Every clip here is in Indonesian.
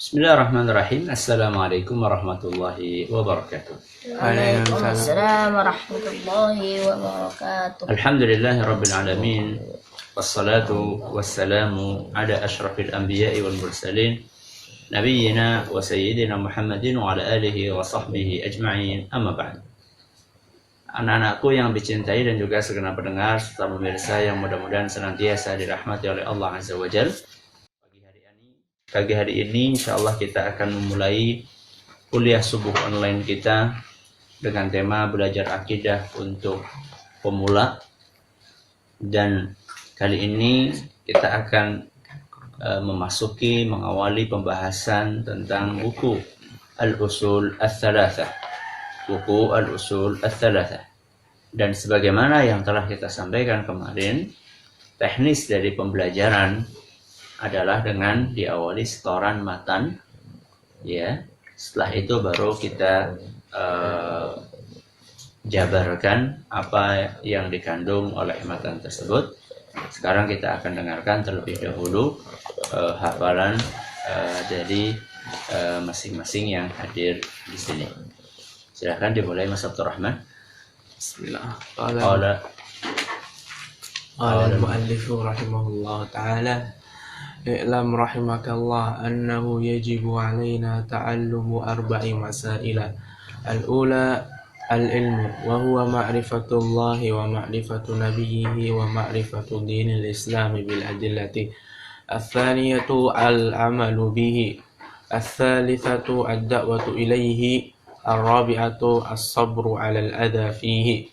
Bismillahirrahmanirrahim. Assalamualaikum warahmatullahi wabarakatuh. Waalaikumsalam warahmatullahi wabarakatuh. Alhamdulillahi rabbil alamin. Wassalatu wassalamu ala asyrafil anbiya'i wal mursalin nabiyyina wa sayyidina Muhammadin wa ala alihi wa sahbihi ajma'in. Amma ba'd. Anak-anakku yang dicintai dan juga segenap pendengar serta pemirsa yang mudah-mudahan senantiasa dirahmati oleh Allah Azza wa Jalla. Pagi hari ini insyaallah kita akan memulai kuliah subuh online kita dengan tema belajar akidah untuk pemula. Dan kali ini kita akan mengawali pembahasan tentang buku Al-Usul Ats-Tsalatsah. Buku Al-Usul Ats-Tsalatsah. Dan sebagaimana yang telah kita sampaikan kemarin, teknis dari pembelajaran adalah dengan diawali setoran matan, ya. Setelah itu baru kita jabarkan apa yang dikandung oleh matan tersebut. Sekarang kita akan dengarkan terlebih dahulu hafalan dari masing-masing yang hadir di sini. Silakan dimulai Mas Abdul Rahman. Bismillah. Qala al-muallif rahimahullah ta'ala i'lam rahimakallah annahu yajibu alaina ta'allumu arba'i masaila. Al-ula al-ilmu wa huwa ma'rifatullahi wa ma'rifatu nabiyhi wa ma'rifatu dinil islam bil adillati. Al-thaniyatu al-amalu bihi. Al-thalithatu ad-da'watu ilayhi. Al-rabi'atu as-sabru 'ala al-adha fihi.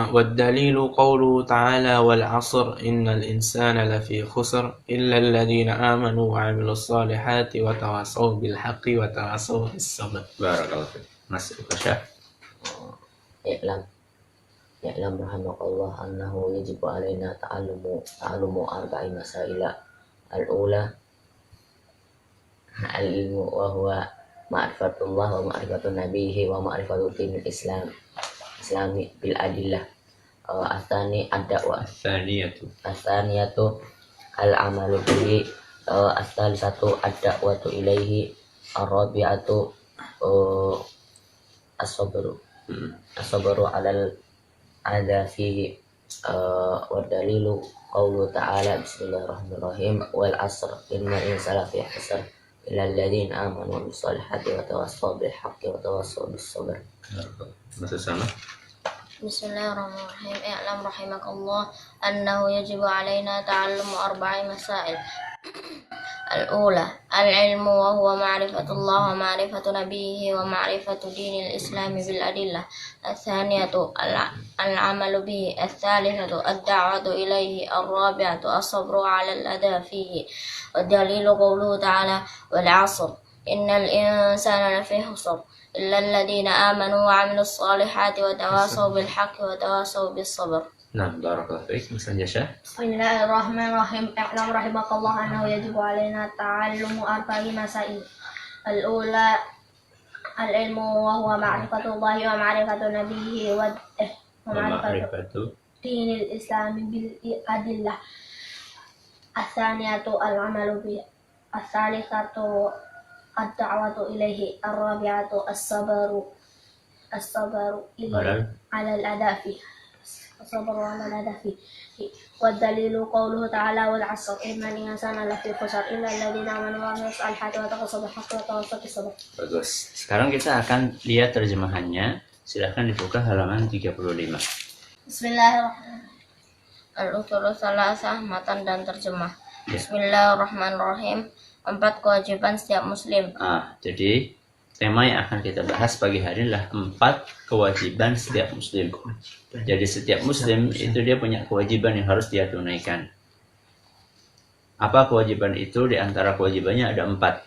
والدليل قوله تعالى والعصر إن الإنسان لفي خسر إلا الذين آمنوا وعملوا الصالحات وتواصوا بالحق وتواصوا بالصبر. بارك الله فيك. Mas Ukasha. I'lam rahimakallah annahu yajibu alaina ta'allumu arba'i masaila. Al-ula al-ilmu wa huwa ma'rifatullah wa ma'rifatu nabiyhi wa ma'rifatu dinil islam islami bil adillah. Asani ad-da'wah. Asaniyatu al-amalu bihi. As-salisatu ad-da'watu ilaihi. Ar-rabi'atu as-sabru 'alal adha fihi. Wa dalilu qawlu ta'ala bismillahirrahmanirrahim wal 'asr innal insana lafi khusr illa alladziina aamanu wa 'amilus shalihati wa tawassaw bil haqqi wa tawassaw bis sabr. Bismillahirrahmanirrahim. I'lam rahimakallah annahu yajibu alaina ta'allumu arba'i masail. Al-ula al-ilmu wa huwa ma'rifatullah wa ma'rifatu nabiyhi wa ma'rifatu dinil islam bil adillah. Al-thaniyatu al-amalu bihi. Al-thalithatu ad-da'watu ilayhi. Ar-rabi'atu as-sabru 'ala al-adha fihi. Wa dalilu qawluhu ta'ala wal 'asr innal insana lafi khusr illa alladziina aamanu wa 'amilus shalihati wa tawassaw bil haqqi wa tawassaw bis sabr. Nah, barakallahu fiik. Mas Anjasha. Bismillahirrahmanirrahim. I'lam rahimakallah annahu yajibu alaina ta'allumu arba'i masail. Al-ula al-ilmu wa huwa ma'rifatullahi wa ma'rifatu nabiyhi wa ma'rifatu dinil islami bil adillah. As-saniyatu al-amalu bihi. As-salisatu ad-da'watu ilaihi. Ar-rabi'atu as-sabru ilaihi 'ala al-adafi. As-sabru 'ala al-adafi. Wa dalilu qawluhu ta'ala wal 'asr innal insana lafi khusr illa alladziina aamanu wa 'amilus shalihati wa tawassaw bil haqqi wa tawassaw bis sabr. Bagus. Sekarang kita akan lihat terjemahannya. Silahkan dibuka halaman 35. Bismillahirrahmanirrahim. Al-Usul Ats-Tsalatsah, matan dan terjemah. Bismillahirrahmanirrahim. 4 kewajiban setiap muslim. Jadi tema yang akan kita bahas pagi hari adalah 4 kewajiban setiap muslim. Jadi setiap muslim itu dia punya kewajiban yang harus dia tunaikan. Apa kewajiban itu? Di antara kewajibannya ada 4.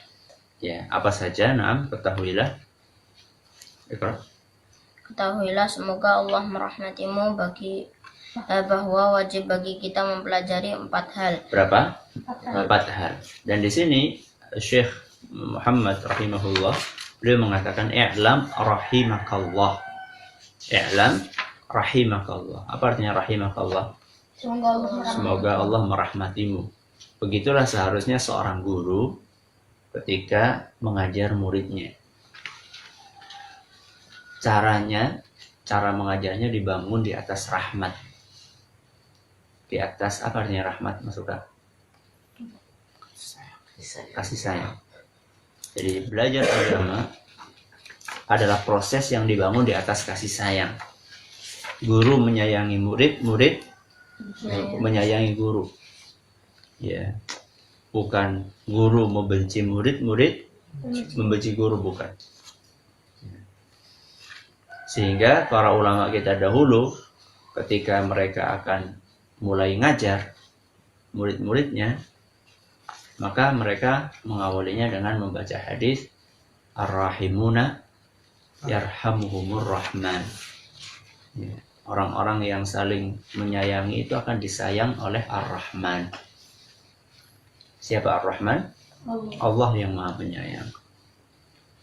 Ya, apa saja? Naam, ketahuilah. Iqra. Ketahuilah semoga Allah merahmatimu bahwa wajib bagi kita mempelajari 4 hal. Berapa? 4 hal. Dan di sini Syekh Muhammad rahimahullah beliau mengatakan i'lam rahimakallah. I'lam rahimakallah. Apa artinya rahimakallah? Semoga Allah merahmatimu. Begitulah seharusnya seorang guru ketika mengajar muridnya. Cara mengajarnya dibangun di atas rahmat. Di atas apa artinya rahmat, Mas Suka? Kasih sayang. Jadi belajar agama adalah proses yang dibangun di atas kasih sayang. Guru menyayangi murid, murid menyayangi guru. Ya. Bukan guru membenci murid, murid membenci guru, bukan. Sehingga para ulama kita dahulu ketika mereka akan mulai ngajar murid-muridnya, maka mereka mengawalinya dengan membaca hadis Ar-Rahimuna yarhamuhumur Rahman. Ya, orang-orang yang saling menyayangi itu akan disayang oleh Ar-Rahman. Siapa Ar-Rahman? Allah yang Maha Penyayang.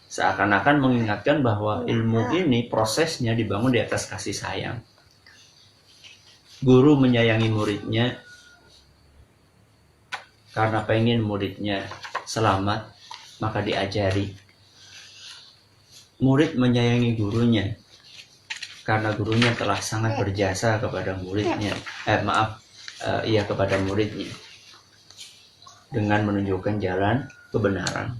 Seakan-akan mengingatkan bahwa ilmu ini prosesnya dibangun di atas kasih sayang. Guru menyayangi muridnya karena pengen muridnya selamat, maka diajari. Murid menyayangi gurunya karena gurunya telah sangat berjasa kepada muridnya. Kepada muridnya dengan menunjukkan jalan kebenaran.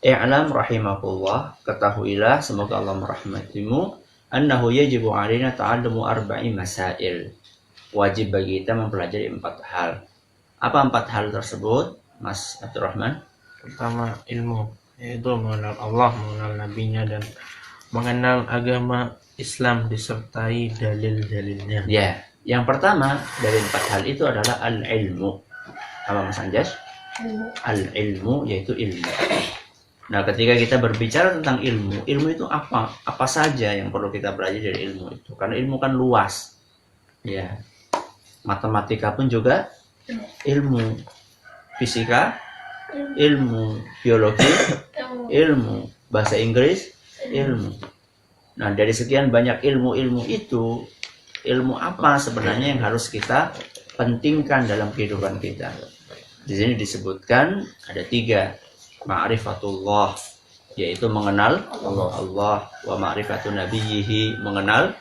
I'lam rahimakumullah, ketahuilah semoga Allah merahmatimu, annahu yajibu alaina ta'allumu arba'i masail. Wajib bagi kita mempelajari 4 hal. Apa 4 hal tersebut, Mas Abdurrahman? Pertama, ilmu, yaitu mengenal Allah, mengenal nabinya, dan mengenal agama Islam disertai dalil-dalilnya. Ya, yang pertama dari 4 hal itu adalah al-ilmu. Apa Mas Anjas? Al-ilmu yaitu ilmu. Nah, ketika kita berbicara tentang ilmu, ilmu itu apa? Apa saja yang perlu kita pelajari dari ilmu itu? Karena ilmu kan luas. Ya. Matematika pun juga ilmu. Fisika, ilmu. Biologi, ilmu. Bahasa Inggris, ilmu. Nah, dari sekian banyak ilmu-ilmu itu, ilmu apa sebenarnya yang harus kita pentingkan dalam kehidupan kita? Di sini disebutkan ada 3. Ma'rifatullah, yaitu mengenal Allah, wa ma'rifatu nabiyhi, mengenal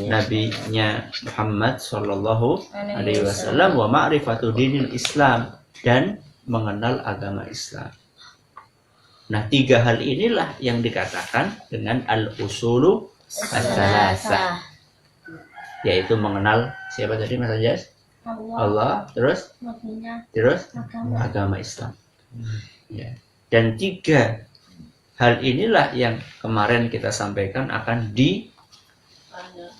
nabinya Muhammad sallallahu alaihi wasallam, wa ma'rifatu dinil Islam, dan mengenal agama Islam. Nah, 3 hal inilah yang dikatakan dengan al-usulu ats-tsalatsah, yaitu mengenal siapa tadi Mas Anjas? Allah, terus agama Islam. Ya. Dan 3 hal inilah yang kemarin kita sampaikan akan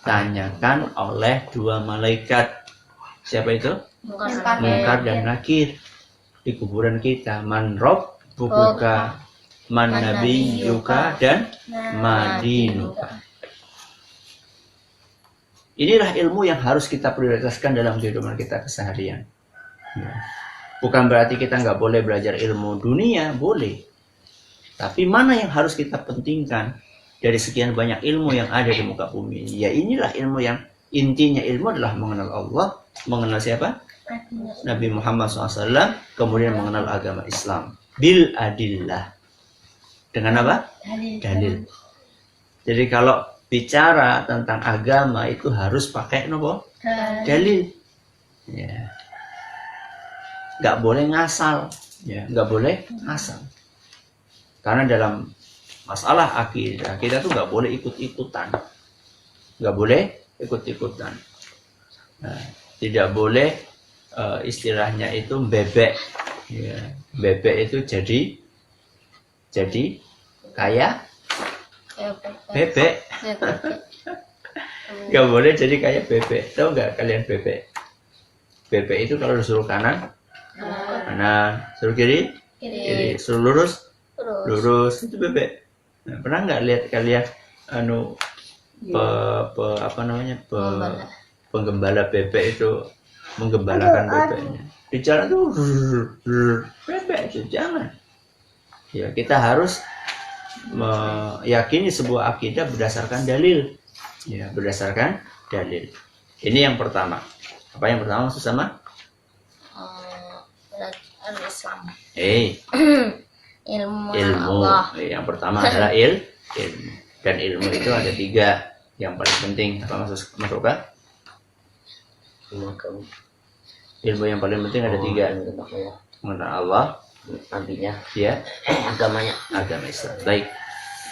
ditanyakan oleh 2 malaikat. Siapa itu? Munkar dan Nakir di kuburan kita. Man rabbuka, man nabiyyuka, dan madinuka. Inilah ilmu yang harus kita prioritaskan dalam kehidupan kita keseharian. Ya. Bukan berarti kita nggak boleh belajar ilmu dunia, boleh. Tapi mana yang harus kita pentingkan dari sekian banyak ilmu yang ada di muka bumi ini? Ya inilah ilmu yang intinya ilmu adalah mengenal Allah, mengenal siapa? Nabi Muhammad SAW, kemudian mengenal agama Islam. Bil adillah. Dengan apa? Dalil. Jadi kalau bicara tentang agama itu harus pakai nopo? Dalil. Ya. Nggak boleh ngasal, ya, nggak boleh ngasal. Karena dalam masalah akidah kita tuh nggak boleh ikut-ikutan, nggak boleh ikut-ikutan. Nah, tidak boleh istilahnya itu bebek, ya. Bebek itu jadi kayak bebek. Nggak boleh jadi kayak bebek. Tahu nggak kalian bebek? Bebek itu kalau disuruh kanan, suruh kiri, suruh lurus, itu bebek. Nah, pernah nggak lihat kalian penggembala bebek itu menggembalakan bebeknya di jalan tuh bebek itu jangan. Ya, kita harus meyakini sebuah akidah berdasarkan dalil. Ya, berdasarkan dalil. Ini yang pertama. Apa yang pertama maksud sama? Al-Islam. ilmu Ilmu. Allah. Yang pertama adalah ilmu. Dan ilmu itu ada 3 yang paling penting. Apa maksudnya? Ilmu yang paling penting ada 3. Mengenal Allah, Nabinya, ya, agamanya. agama Islam. Baik.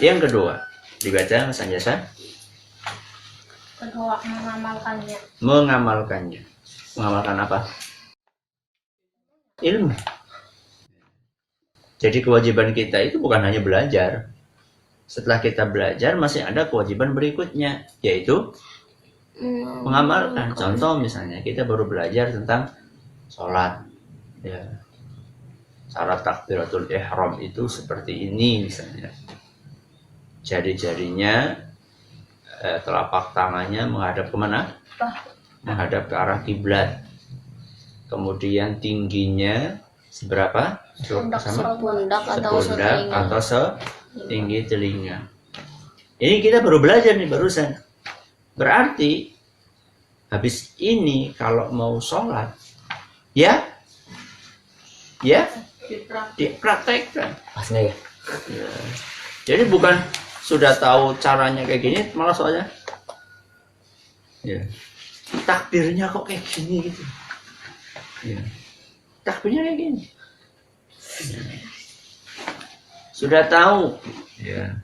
Yang kedua, dibaca Mas Anjasa. Kedua, mengamalkannya. Mengamalkannya. Mengamalkan apa? Ilmu. Jadi kewajiban kita itu bukan hanya belajar. Setelah kita belajar masih ada kewajiban berikutnya, yaitu mengamalkan. Contoh misalnya kita baru belajar tentang sholat, ya, syarat takbiratul ihram itu seperti ini misalnya. Jari-jarinya, telapak tangannya menghadap kemana? Menghadap ke arah kiblat. Kemudian tingginya seberapa? Sepundak atau Sepundak setelinga. atau setinggi telinga. Ini kita baru belajar nih barusan. Berarti habis ini kalau mau sholat, ya dipraktekkan. Pas nggak ya? Ya. Jadi bukan sudah tahu caranya kayak gini, malah soalnya ya, takbirnya kok kayak gini gitu. Ya. Takbirnya kayak gini. Ya. Sudah tahu ya,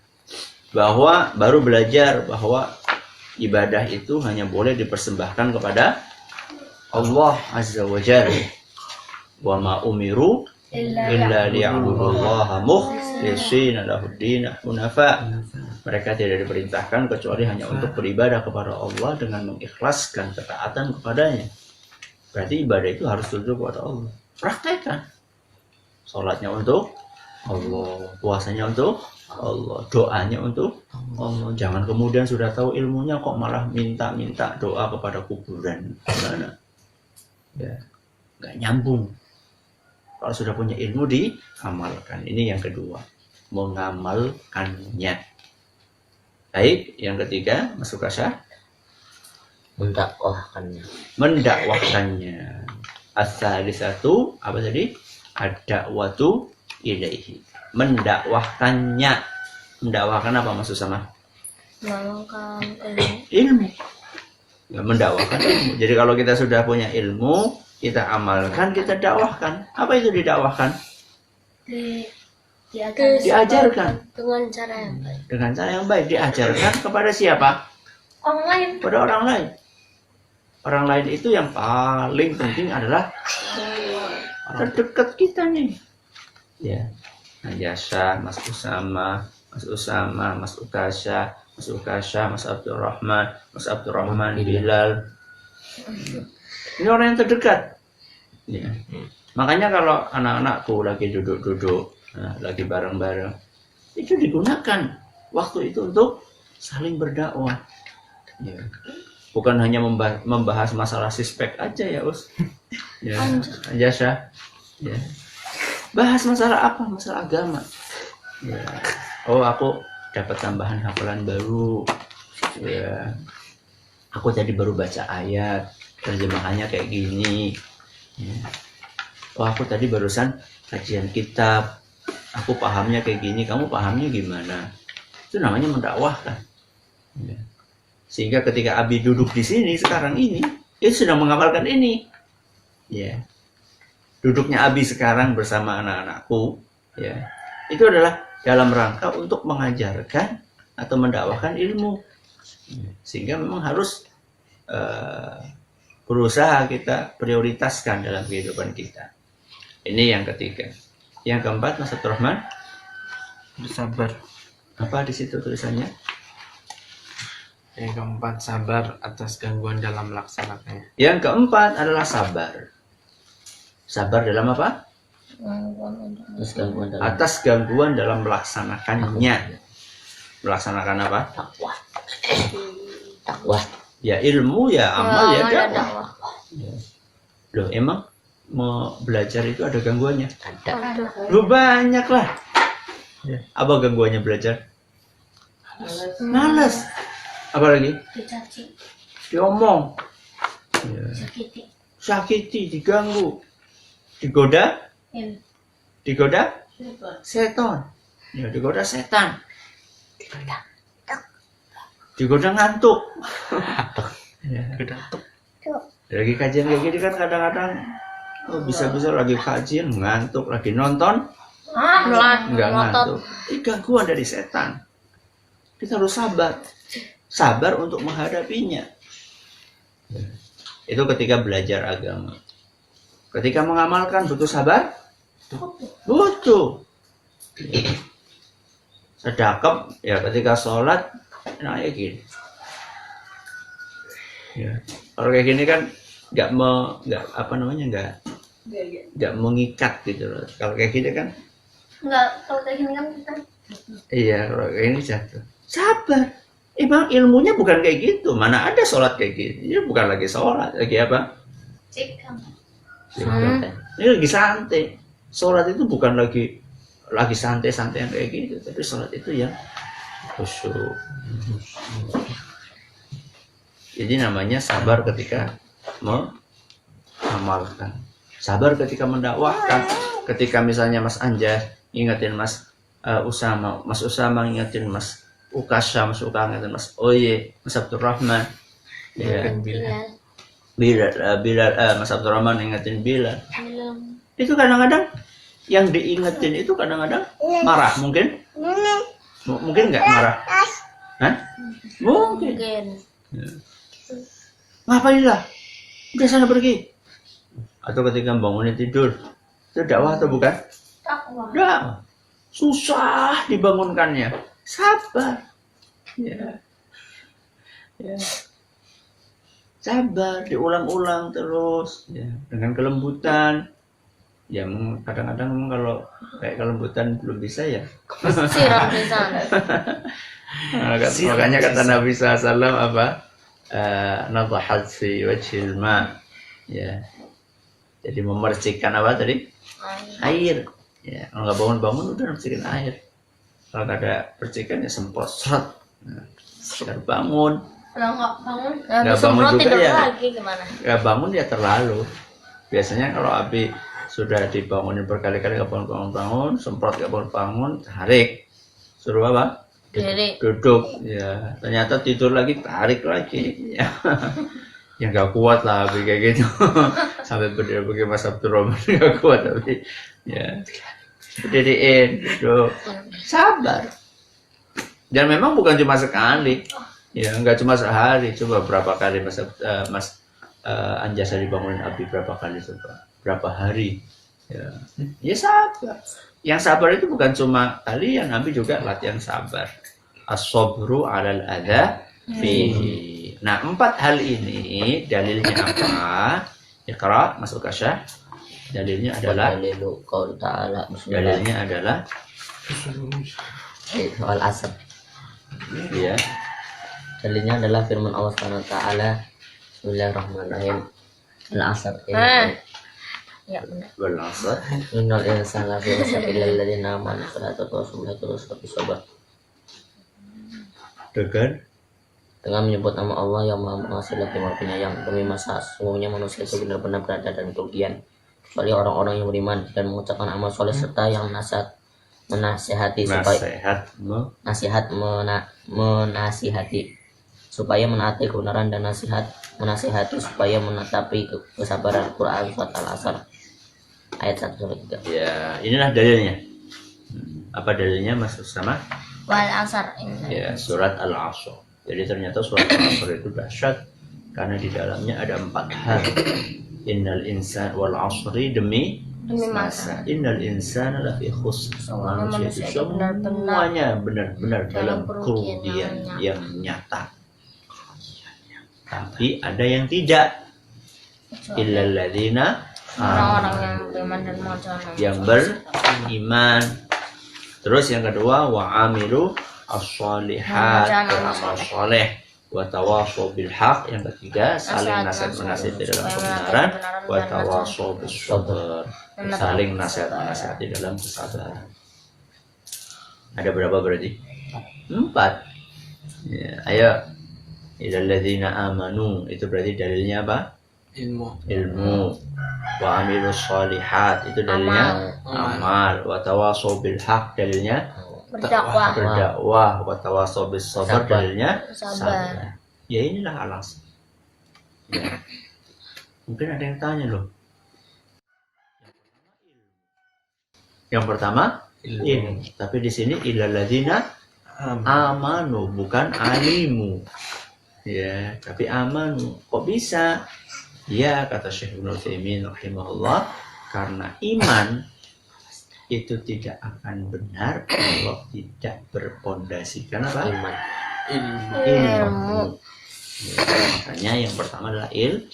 bahwa baru belajar bahwa ibadah itu hanya boleh dipersembahkan kepada Allah Azza wa Jalla. Wa ma umiru illa liya'budullaha mukhlishina lahud-din hunafa. Mereka tidak diperintahkan kecuali hanya untuk beribadah kepada Allah dengan mengikhlaskan ketaatan kepadanya. Berarti ibadah itu harus tujuh kepada Allah. Praktekkan. Salatnya untuk Allah, puasanya untuk Allah, doanya untuk Allah. Jangan kemudian sudah tahu ilmunya kok malah minta-minta doa kepada kuburan. Gimana? Ya, nggak nyambung. Kalau sudah punya ilmu diamalkan. Ini yang kedua, mengamalkannya. Baik, yang ketiga, masuk kasah. Mendakwahkannya. Mendakwahkannya. As-salisatu apa tadi? Ad-da'watu ilaihi. Mendakwahkannya. Mendakwahkan apa maksud sama? Mengamalkan Ilmu. Ya, mendakwahkan ilmu. Jadi kalau kita sudah punya ilmu, kita amalkan, kita dakwahkan. Apa itu didakwahkan? Diajarkan dengan cara yang baik. dengan cara yang baik. Diajarkan kepada siapa? Orang lain. Pada orang lain. Orang lain itu yang paling penting adalah terdekat kita nih. Ya, Najasa, Mas Usama, Mas Ukasha, Mas Abdurrahman, Bilal. Ini orang yang terdekat. Ya. Makanya kalau anak-anakku lagi duduk-duduk, lagi bareng-bareng, itu digunakan waktu itu untuk saling berdakwah. Ya. Bukan hanya membahas masalah sispek aja ya, Us. Ya, Najasa. Ya. Bahas masalah apa? Masalah agama. Ya. Oh, aku dapat tambahan hafalan baru. Ya. Aku tadi baru baca ayat, terjemahannya kayak gini. Ya. Oh, aku tadi barusan kajian kitab. Aku pahamnya kayak gini, kamu pahamnya gimana? Itu namanya mendakwahkan. Ya. Sehingga ketika Abi duduk di sini sekarang ini, itu sudah mengamalkan ini. Ya. Duduknya Abi sekarang bersama anak-anakku, ya, itu adalah dalam rangka untuk mengajarkan atau mendakwahkan ilmu. Sehingga memang harus berusaha kita prioritaskan dalam kehidupan kita. Ini yang ketiga. Yang keempat, Mas Abdurrahman, Bersabar. apa di situ tulisannya? Yang keempat, sabar atas gangguan dalam melaksanakannya. Yang keempat adalah sabar. Sabar dalam apa? Terus gangguan dalam Atas gangguan dalam melaksanakannya. Melaksanakan apa? dakwah. Ya ilmu, ya amal, ya dakwah. dakwah. Loh, emang mau belajar itu ada gangguannya? Ada. Loh, banyak lah. Apa gangguannya belajar? Males. Apa lagi? Dicaci. Diomong. Ya. Sakiti. Sakiti, diganggu. Digoda? Ini. Digoda? Setan. Ya, digoda setan. Digoda ngantuk. Ya. Kedatuk. Lagi kajian kayak gini kan kadang-kadang bisa-bisa lagi kajian ngantuk, lagi nonton nggak ngantuk. Ini gangguan dari setan. Kita harus sabar untuk menghadapinya. Itu ketika belajar agama. Ketika mengamalkan butuh sabar, butuh. Sedekap ya ketika sholat, nah ya gini. Ya. Kalau kayak gini kan nggak mengikat gitu loh. Kalau kayak gini kan kalau kayak gini kan kita iya, kalau kayak ini jatuh. Sabar. Emang ilmunya bukan kayak gitu. Mana ada sholat kayak gitu? Ini bukan lagi sholat, lagi apa? Ini lagi santai. Sholat itu bukan lagi santai-santai yang kayak gitu, tapi sholat itu yang khusyuk. Jadi namanya sabar ketika mengamalkan, sabar ketika mendakwahkan. Ketika misalnya Mas Anjas ingetin Mas Usama ingetin Mas Ukasha, Mas Uka ingetin Mas Oye, Mas Abdurrahman, ya. Bilal, Mas Abdurrahman ingetin Bilal. Itu kadang-kadang yang diingetin itu kadang-kadang marah, mungkin nggak marah, hah? Mungkin. Ya. Ngapainlah, udah sana pergi. Atau ketika bangunin tidur, itu dakwah atau bukan? Dakwah. Susah dibangunkannya, sabar. Ya. Sabar, diulang-ulang terus, ya. Dengan kelembutan. Ya kadang-kadang kalau kayak kelembutan belum bisa ya. Siram pisan. Makanya kata Nabi SAW apa? Nadhahat fi wajhil ma. Ya. Jadi memercikan apa tadi? Air. Ya, kalau nggak bangun-bangun udah memercikan air. Kalau nggak ada percikan ya semprot seret. Nah, sekedar bangun. kalau nggak bangun Nggak bangun juga tidur ya. lagi gimana? Nggak bangun ya terlalu. Biasanya kalau Abi sudah dibangunin berkali-kali nggak bangun-bangun, semprot nggak bangun-bangun, tarik. Suruh apa? Diri. Duduk. Ya, ternyata tidur lagi, tarik lagi. Ya. Ya nggak kuat lah Abi kayak gitu. Sampai berdiri pakai Mas Abdurrahman nggak kuat tapi ya. Berdiriin, duduk. Sabar. Dan memang bukan cuma sekali. Ya, nggak cuma sehari. Coba berapa kali Mas Anjasa dibangunin Abi berapa kali coba? Berapa hari? Ya sabar. Yang sabar itu bukan cuma kalian, Abi juga latihan sabar. As-sabru 'alal adza fihi. Nah, 4 hal ini dalilnya apa? Iqra, Mas Ukasha. Dalilnya adalah Dalilu qaul ta'ala dalilnya adalah wal asr. ya. Dalilnya adalah firman Allah Subhanahu wa taala. Bismillahirrahmanirrahim. Al asr. Ya benar. Wal 'asr. Innal insana lafi khusr illa alladziina aamanu wa tawassaw bis sabr. Dengan menyebut nama Allah yang Maha Pengasih lagi Maha Penyayang, demi masa sesungguhnya manusia itu benar-benar berada dalam kerugian kecuali orang-orang yang beriman dan mengucapkan amal soleh serta yang menasihati supaya menaati kebenaran dan menasihati supaya menetapi kesabaran. Quran surat Al-Asr ayat 1-3. Ya, inilah dalilnya. Apa dalilnya Mas Usama? Wal asar. Ya, surat Al-Asr. Jadi ternyata surat Al-Asr itu dahsyat karena di dalamnya ada 4 hal. Innal insana wal 'asri demi masa. Innal insana lafi khusr. Manusia itu semuanya benar-benar dalam kerugian yang nyata. Tapi ada yang tidak. Illal ladzina Orang-orang yang beriman dan mengerjakan yang beriman. Terus yang kedua wa amilu as-shalihat, beramal soleh, wa tawashaw bil haq. Yang ketiga saling nasihat-menasihati dalam kebenaran, wa tawashaw bis sabr, saling nasihat-menasihati dalam kesabaran. Ada berapa berarti? 4. Ya, ayo ilal ladzina amanu, itu berarti dalilnya apa? ilmu. Wa amilus sholihat itu dalilnya amal. Wa tawasaw bil haq dalilnya Berdakwah. berdakwah. Wa tawasaw bis sabar Sabar. dalilnya Sabar. Ya inilah alasan. Ya. Mungkin ada yang tanya loh. Yang pertama ilmu. Tapi di sini illalladzina amanu bukan alimu. Ya, tapi amanu. Kok bisa? Ya, kata Syekh Ibnu Utsaimin rahimahullah, karena iman itu tidak akan benar kalau tidak berpondasikan apa? Iman. Ilmu. Ya, makanya yang pertama adalah ilmu.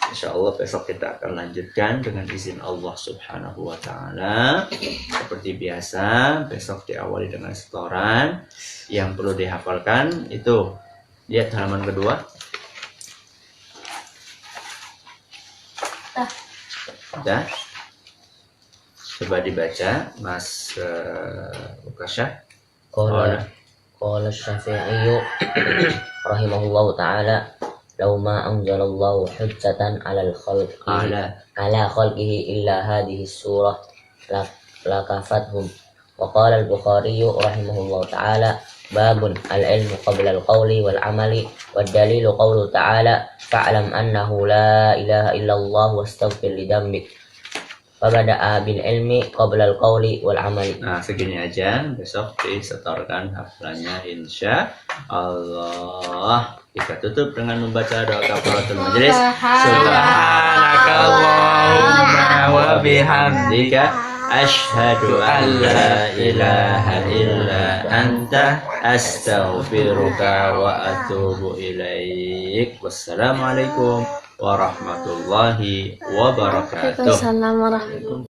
Insya Allah besok kita akan lanjutkan dengan izin Allah Subhanahu wa Ta'ala. Seperti biasa, besok diawali dengan setoran. Yang perlu dihafalkan itu, lihat halaman kedua. Sudah. Coba dibaca, Mas Ukasha. Qala qala Syafi'i rahimahullahu taala law ma anzalallahu hujjatan 'alal khalqi ala khalqihi illa hadhihi surah la kafathum. Wa qala al-Bukhari rahimahullahu taala babun al-ilmu qabla al-qawli wal 'amali wad dalilu qawlu ta'ala fa'lam annahu la ilaha illallah wastaghfir li dhanbik. Fabada'a bil ilmi qabla al-qawli wal 'amali. Nah, segini aja. Besok disetorkan hafalannya insya Allah. Kita tutup dengan membaca doa kafaratul majelis. Subhanakallahumma wa bihamdika Asyhadu an la ilaha illa anta astaghfiruka wa atubu ilaik. Wassalamualaikum warahmatullahi wabarakatuh. Assalamualaikum.